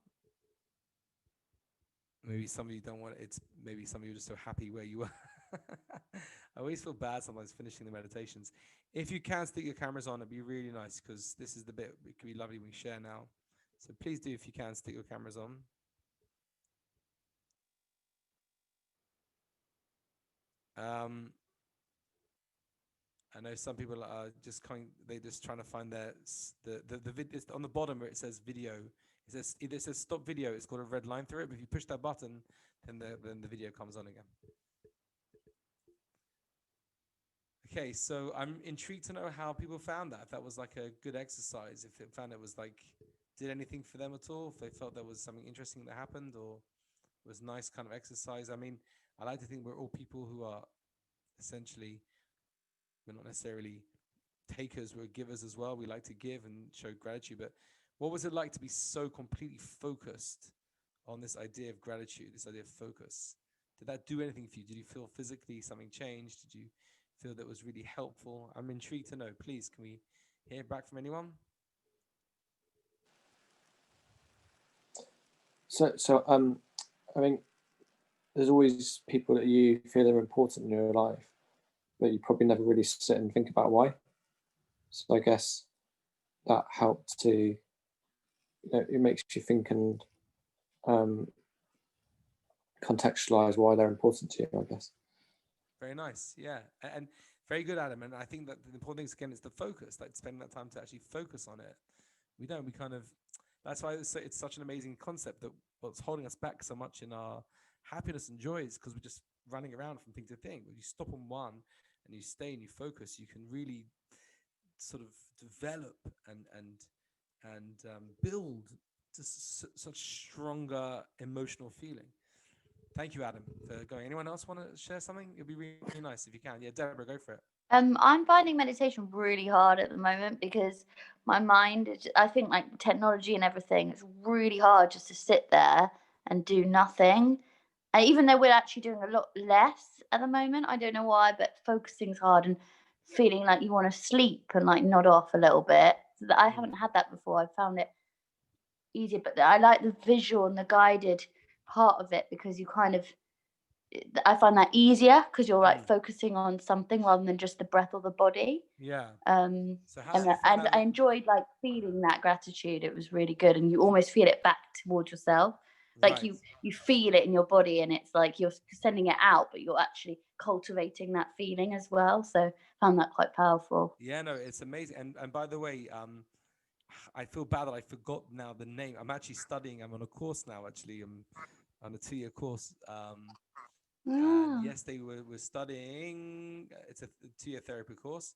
Maybe some of you don't want it. Maybe some of you are just so happy where you are. I always feel bad sometimes finishing the meditations. If you can stick your cameras on, it'd be really nice because this is the bit it could be lovely we share now. So please do, if you can, stick your cameras on. I know some people are just coming. They're just trying to find the video on the bottom where it says video. it says stop video. It's got a red line through it. But if you push that button, then the video comes on again. Okay, so I'm intrigued to know how people found that. If that was like a good exercise, if they found it was like, did anything for them at all? If they felt there was something interesting that happened, or it was nice kind of exercise. I mean, I like to think we're all people who are essentially, we're not necessarily takers, we're givers as well. We like to give and show gratitude. But what was it like to be so completely focused on this idea of gratitude, this idea of focus? Did that do anything for you? Did you feel physically something changed? Did you feel that was really helpful? I'm intrigued to know. Please, can we hear back from anyone? So I mean, there's always people that you feel are important in your life, but you probably never really sit and think about why. So I guess that helped to, you know, it makes you think and contextualize why they're important to you, I guess. Very nice, yeah, and very good, Adam. And I think that the important thing again is the focus, like spending that time to actually focus on it. We kind of, that's why it's such an amazing concept, that what's holding us back so much in our happiness and joy is because we're just running around from thing to thing. When you stop on one and you stay and you focus, you can really sort of develop and build just such stronger emotional feeling. Thank you, Adam, for going. Anyone else want to share something? It'd be really, really nice if you can. Yeah, Deborah, go for it. I'm finding meditation really hard at the moment because my mind, I think like technology and everything, it's really hard just to sit there and do nothing. And even though we're actually doing a lot less at the moment, I don't know why, but focusing's hard and feeling like you want to sleep and like nod off a little bit. I haven't had that before. I found it easier, but I like the visual and the guided part of it because you kind of, I find that easier because you're like focusing on something rather than just the breath or the body. Yeah. So and I enjoyed like feeling that gratitude. It was really good, and you almost feel it back towards yourself. Like you feel it in your body, and it's like you're sending it out, but you're actually cultivating that feeling as well. So I found that quite powerful. Yeah, no, it's amazing. And by the way, I feel bad that I forgot now the name. I'm actually studying. I'm on a course now. Actually, I'm on a 2-year course. And yes, they were studying. It's a 2-year therapy course,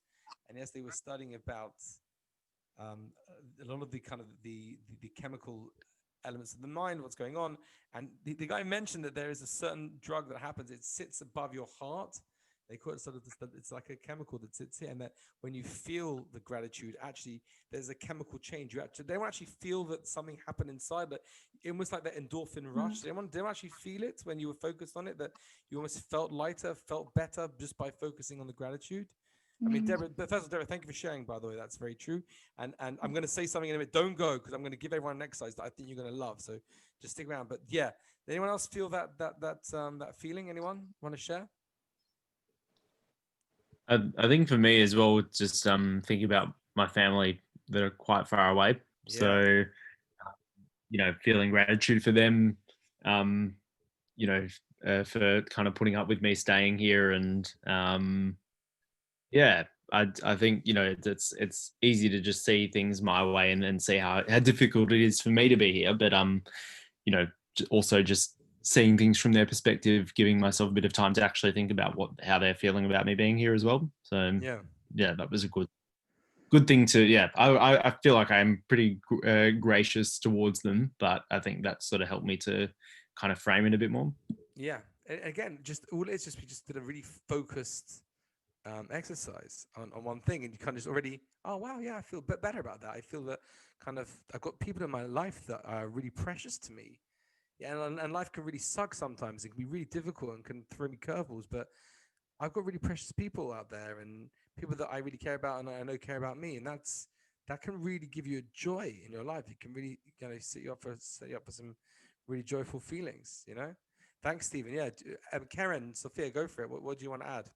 and yes, they were studying about a lot of the kind of the chemical elements of the mind, what's going on. And the guy mentioned that there is a certain drug that happens. It sits above your heart. They call it sort of it's like a chemical that sits here, and that when you feel the gratitude, actually there's a chemical change. They don't actually feel that something happened inside, but almost like that endorphin rush. They don't actually feel it when you were focused on it, that you almost felt lighter, felt better just by focusing on the gratitude. I mean, Deborah, but first of all, Deborah, thank you for sharing, by the way. That's very true. And I'm going to say something in a minute. Don't go, because I'm going to give everyone an exercise that I think you're going to love. So just stick around. But yeah, did anyone else feel that feeling? Anyone want to share? I think for me as well, just thinking about my family that are quite far away. Yeah. So, you know, feeling gratitude for them, you know, for kind of putting up with me staying here. And yeah, I think, you know, it's easy to just see things my way and see how difficult it is for me to be here. But, you know, also just seeing things from their perspective, giving myself a bit of time to actually think about how they're feeling about me being here as well. So yeah, that was a good thing to, yeah, I feel like I'm pretty gracious towards them, but I think that sort of helped me to kind of frame it a bit more. Yeah. Again, just all it's just, we just did a really focused exercise on one thing, and you kind of just already, oh wow, yeah, I feel a bit better about that. I feel that kind of, I've got people in my life that are really precious to me. Yeah, and life can really suck sometimes. It can be really difficult and can throw me curveballs, but I've got really precious people out there, and people that I really care about and I know care about me, and that can really give you a joy in your life. It can really, you know, set you up for some really joyful feelings, you know. Thanks, Stephen. Yeah, Karen, Sophia, go for it. What do you want to add?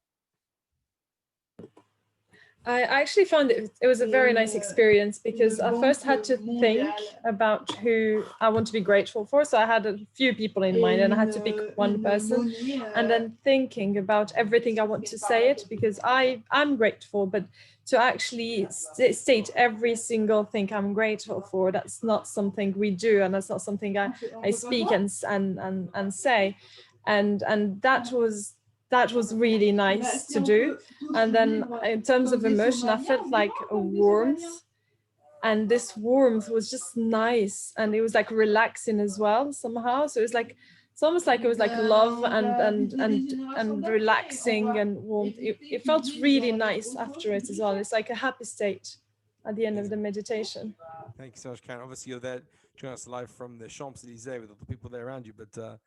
I actually found it was a very nice experience because I first had to think about who I want to be grateful for. So I had a few people in mind and I had to pick one person, and then thinking about everything I want to say it, because I'm grateful, but to actually state every single thing I'm grateful for, that's not something we do, and that's not something I speak and say, and that was really nice to do. And then in terms of emotion, I felt like a warmth, and this warmth was just nice, and it was like relaxing as well somehow. So it's almost like it was like love and relaxing and warmth. It felt really nice after it as well. It's like a happy state at the end of the meditation. Thank you so much, Karen. Obviously, you're there joining us live from the Champs-Elysees with all the people there around you, but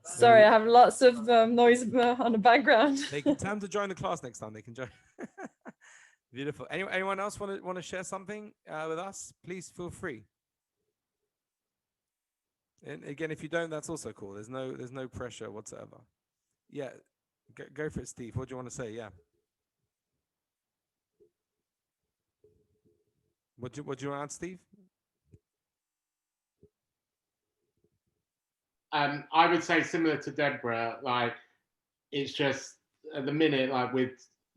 sorry, I have lots of noise on the background. They can tell them to join the class next time. They can join. Beautiful. Anyone else want to share something with us? Please feel free. And again, if you don't, that's also cool. There's no pressure whatsoever. Yeah, go for it, Steve. What do you want to say? Yeah. What do you want to add, Steve? I would say similar to Deborah, like it's just at the minute, like with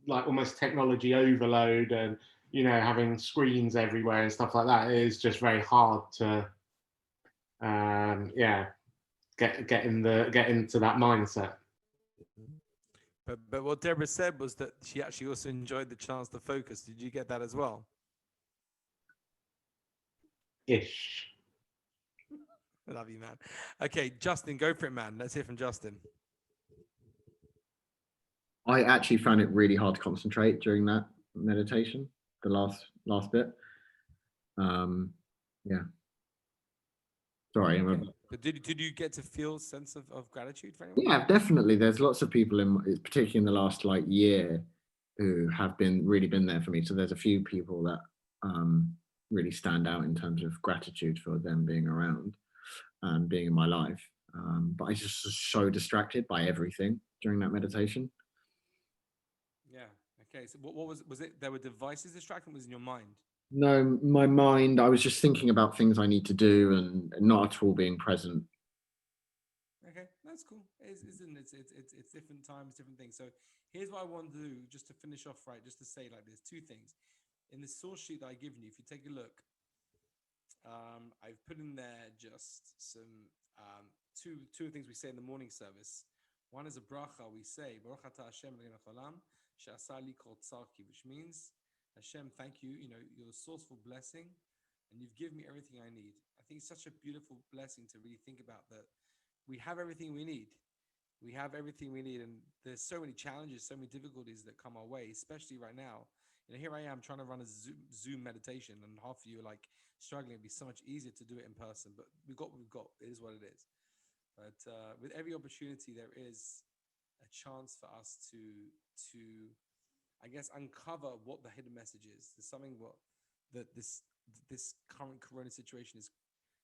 like almost technology overload and having screens everywhere and stuff like that, it is just very hard to get into that mindset. But what Deborah said was that she actually also enjoyed the chance to focus. Did you get that as well? Ish. I love you, man. Okay, Justin, go for it, man. Let's hear from Justin. I actually found it really hard to concentrate during that meditation, the last bit. Yeah. Sorry. Okay. But did you get to feel a sense of gratitude for anyone? Yeah, definitely. There's lots of people particularly in the last year, who have really been there for me. So there's a few people that really stand out in terms of gratitude for them being around and being in my life. But I just was so distracted by everything during that meditation. Yeah. Okay. So what was it? There were devices distracting. Was in your mind? No, my mind. I was just thinking about things I need to do and not at all being present. Okay, that's cool. It's different times, different things. So here's what I want to do, just to finish off, right? Just to say, like, there's two things in the source sheet that I've given you. If you take a look, I've put in there just some two things we say in the morning service. One is a bracha. We say Baruch Atah Hashem Eloheinu Haolam she'asa li kol tzarki, which means Hashem, thank you. You're the source for blessing, and you've given me everything I need. I think it's such a beautiful blessing to really think about that. We have everything we need. We have everything we need, and there's so many challenges, so many difficulties that come our way, especially right now. Here I am trying to run a Zoom meditation, and half of you are like struggling. It'd be so much easier to do it in person, but we've got what we've got. It is what it is. But with every opportunity, there is a chance for us to I guess uncover what the hidden message is. There's something that this current corona situation is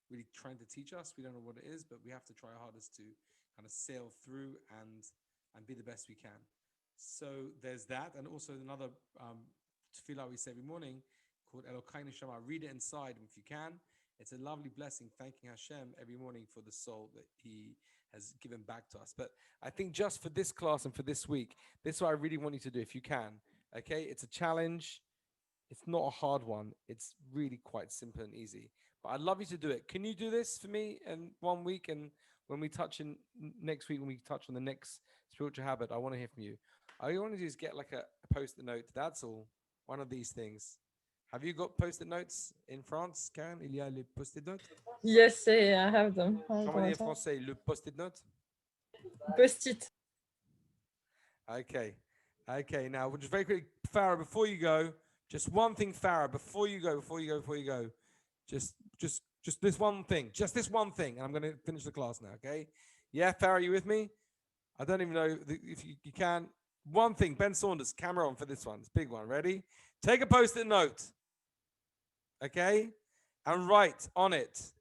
really trying to teach us. We don't know what it is, but we have to try our hardest to kind of sail through and be the best we can. So there's that, and also another tefillah we say every morning called Elokeinu Shama. Read it inside if you can. It's a lovely blessing, thanking Hashem every morning for the soul that He has given back to us. But I think just for this class and for this week, this is what I really want you to do if you can. Okay, it's a challenge. It's not a hard one. It's really quite simple and easy. But I'd love you to do it. Can you do this for me in 1 week? And when we touch in next week, when we touch on the next spiritual habit, I want to hear from you. All you want to do is get like a post-it note. That's all. One of these things. Have you got post-it notes in France, Karen? Il y a les post-it notes? Yes, I have them. Comment dire en français? Le post-it note? Post-it. Okay. Okay. Now, just very quick, Farah, before you go, just one thing, Farah, before you go. Just this one thing. Just this one thing. And I'm going to finish the class now, okay? Yeah, Farah, you with me? I don't even know if you can. One thing, Ben Saunders, camera on for this one. It's a big one. Ready? Take a post-it note. Okay? And write on it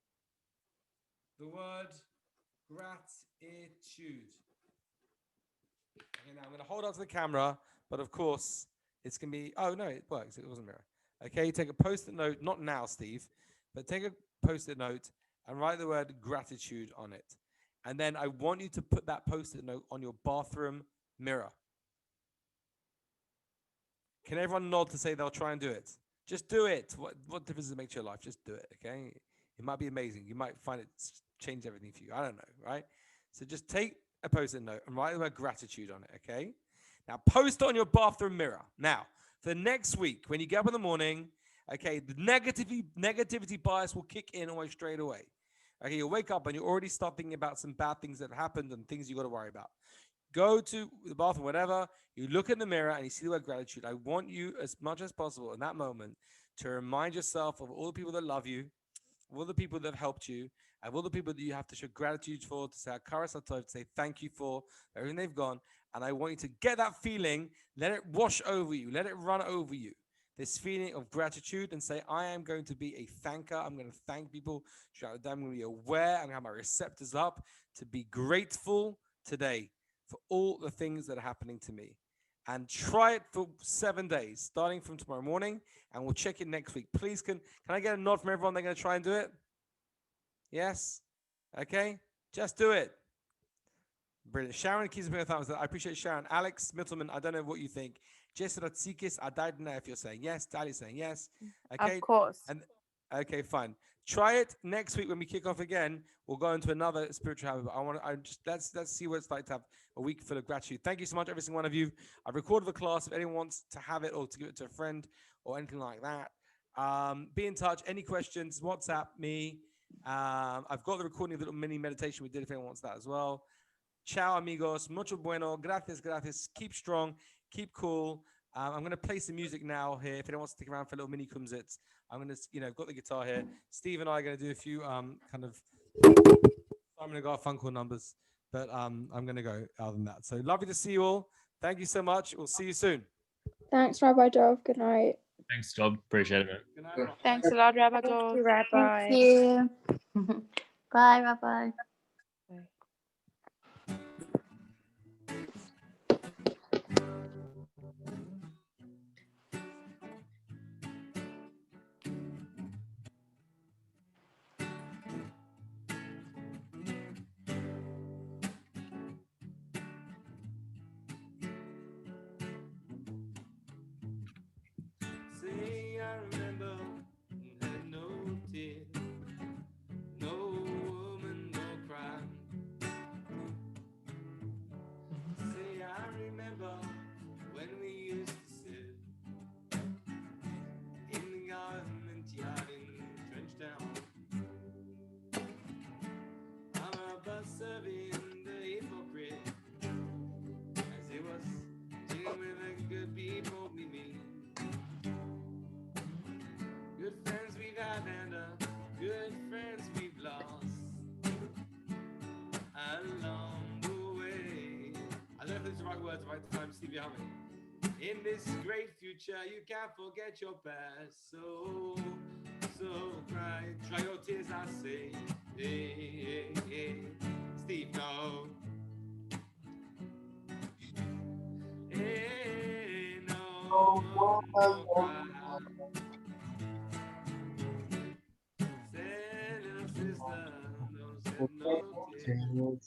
the word gratitude. Okay, now I'm going to hold on to the camera, but of course, It's going to be, oh no, it works. It wasn't mirror. Okay, take a post-it note, not now, Steve, but take a post-it note and write the word gratitude on it. And then I want you to put that post-it note on your bathroom mirror. Can everyone nod to say they'll try and do it? Just do it. What difference does it make to your life? Just do it, okay? It might be amazing. You might find it change everything for you. I don't know, right? So just take a post-it note and write the word gratitude on it, okay? Now post it on your bathroom mirror. Now, for next week, when you get up in the morning, okay, the negativity bias will kick in almost straight away. Okay, you'll wake up and you already start thinking about some bad things that happened and things you got to worry about. Go to the bathroom, whatever, you look in the mirror and you see the word gratitude. I want you, as much as possible in that moment, to remind yourself of all the people that love you, all the people that have helped you, and all the people that you have to show gratitude for, to say to say thank you for everything they've gone. And I want you to get that feeling, let it wash over you, let it run over you. This feeling of gratitude, and say, I am going to be a thanker. I'm going to thank people throughout the day. I'm going to be aware. I'm going to have my receptors up to be grateful today for all the things that are happening to me. And try it for 7 days, starting from tomorrow morning, and we'll check it next week. Please, can I get a nod from everyone? They're going to try and do it? Yes? Okay? Just do it. Brilliant. Sharon keeps me a thumbs up. I appreciate Sharon. Alex Mittleman, I don't know what you think. Jess Ratsikis, I don't know if you're saying yes. Dali's saying yes. Okay. Of course. And okay, fine. Try it next week when we kick off again. We'll go into another spiritual habit. Let's see what it's like to have a week full of gratitude. Thank you so much, every single one of you. I've recorded the class. If anyone wants to have it or to give it to a friend or anything like that, be in touch. Any questions, WhatsApp me. I've got the recording of the little mini meditation we did if anyone wants that as well. Ciao, amigos. Mucho bueno. Gracias, gracias. Keep strong. Keep cool. I'm going to play some music now here. If anyone wants to stick around for a little mini kumsitz, I'm going to, I've got the guitar here. Steve and I are going to do a few kind of Simon & Garfunkel numbers, but I'm going to go other than that. So lovely to see you all. Thank you so much. We'll see you soon. Thanks, Rabbi Dov. Good night. Thanks, Job. Appreciate it. Good night, Thanks a lot, Rabbi Thank Dov. you, Rabbi. Thank you. Bye, Rabbi. Say I remember had no tears, no woman, no crime. Say I remember when we used to sit in the government yard in Trenchtown. I'm a bus serving the hypocrite as it was dealing with the good people we meet. Good friends we've had and good friends we've lost along the way. I don't know if it's the right words, the right time, Stevie, help me. In this great future, you can't forget your past. So cry, dry your tears, I say. Hey, hey, hey. Steve, no. Hey, no, no cry. No tears.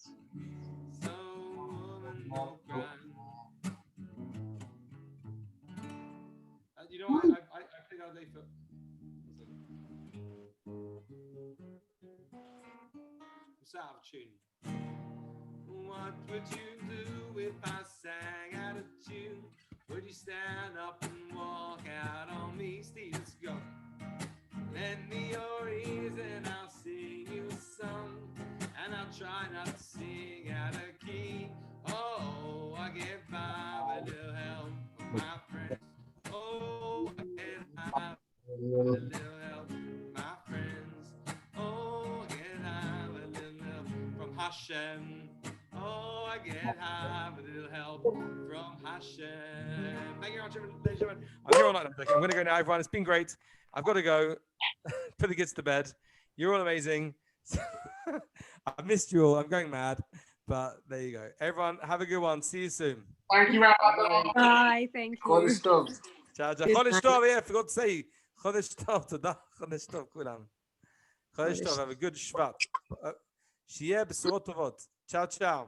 So woman, no crime. You know, I think I'll day for. It's out of tune. What would you do if I sang out of tune? Would you stand up and walk out on me? Steve, let's go. Lend me your ears and I'll sing you a song. And I'll try not to sing out of key. Oh, I get by with a little help from my friends. Oh, I get by with a little help from my friends. Oh, I get high with a little help from Hashem. Oh, I get high with a little help from Hashem. Thank you very much, ladies and gentlemen. I'm here all night. I'm going to go now, everyone. It's been great. I've got to go. Put the kids to bed. You're all amazing. I missed you all. I'm going mad. But there you go. Everyone, have a good one. See you soon. Thank you, Rabbi. Bye. Thank you. Ciao, ciao. Chodesh Tov, yeah, I forgot to say. Chodesh Tov, toda. Chodesh Tov, kulam. Chodesh Tov, have a good Shvat. שיהיה בשורות טובות. צ'או צ'או.